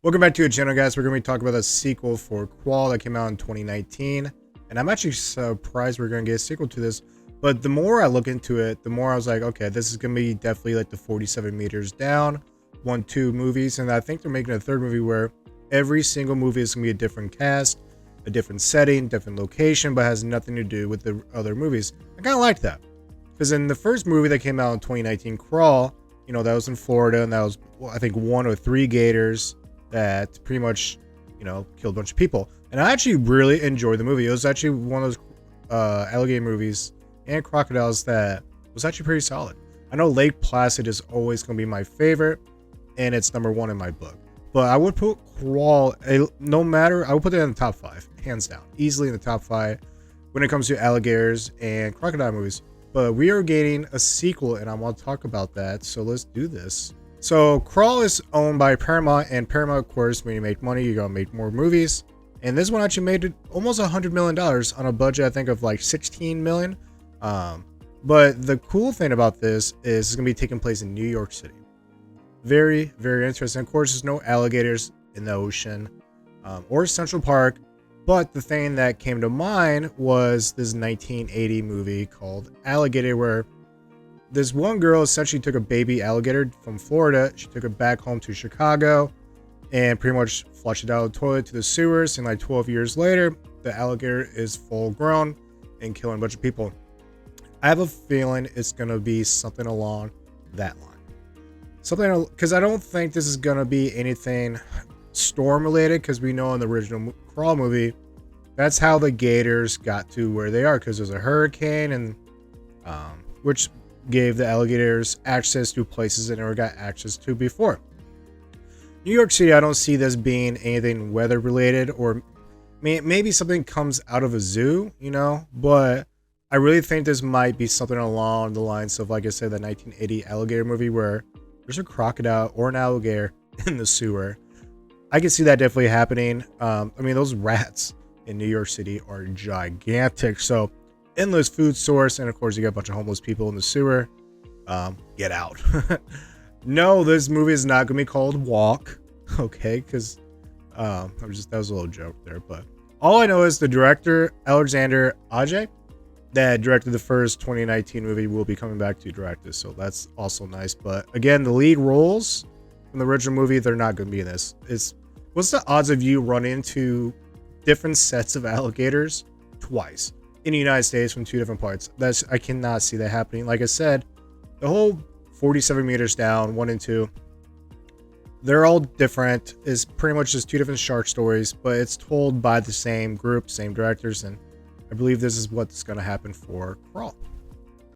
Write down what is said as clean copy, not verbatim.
Welcome back to the channel, guys. We're going to be talking about a sequel for Crawl that came out in 2019. And I'm actually surprised we're going to get a sequel to this. But the more I look into it, the more I was like, okay, this is going to be definitely like the 47 meters down, 1-2 movies. And I think they're making a third movie where every single movie is going to be a different cast, a different setting, different location, but has nothing to do with the other movies. I kind of like that. Because in the first movie that came out in 2019, Crawl, you know, that was in Florida, and that was, well, I think, 1 or 3 gators that pretty much, you know, killed a bunch of people. And I actually really enjoyed the movie. It was actually one of those alligator movies and crocodiles that was actually pretty solid. I know Lake Placid is always going to be my favorite, and it's #1 in my book. But I would put Crawl, no matter, I would put it in the top 5, hands down. Easily in the top 5 when it comes to alligators and crocodile movies. But we are getting a sequel, and I want to talk about that, so let's do this. So Crawl is owned by Paramount, and Paramount, of course, when you make money, you're gonna make more movies. And this one actually made almost $100 million on a budget, I think, of like 16 million. But the cool thing about this is it's gonna be taking place in New York City. Very, very interesting. Of course, there's no alligators in the ocean or Central Park. But the thing that came to mind was this 1980 movie called Alligator, where this one girl essentially took a baby alligator from Florida. She took it back home to Chicago and pretty much flushed it out of the toilet to the sewers. And like 12 years later, the alligator is full grown and killing a bunch of people. I have a feeling it's going to be something along that line. Something, because I don't think this is going to be anything storm related, because we know in the original Crawl movie, that's how the gators got to where they are, because there's a hurricane, and which gave the alligators access to places they never got access to before. New York City, I don't see this being anything weather related, or maybe something comes out of a zoo, you know, but I really think this might be something along the lines of, like I said, the 1980 alligator movie where there's a crocodile or an alligator in the sewer. I can see that definitely happening. I mean, those rats in New York City are gigantic, so endless food source, and of course you got a bunch of homeless people in the sewer. Get out. No, this movie is not gonna be called Walk, okay, because that was a little joke there. But all I know is the director, Alexander Ajay, that directed the first 2019 movie, will be coming back to direct this, so that's also nice. But again, the lead roles from the original movie, they're not gonna be in this. What's the odds of you run into different sets of alligators twice in the United States from 2 different parts? I cannot see that happening. Like I said, the whole 47 meters down, 1 and 2, they're all different. It's pretty much just 2 different shark stories, but it's told by the same group, same directors, and I believe this is what's going to happen for Crawl.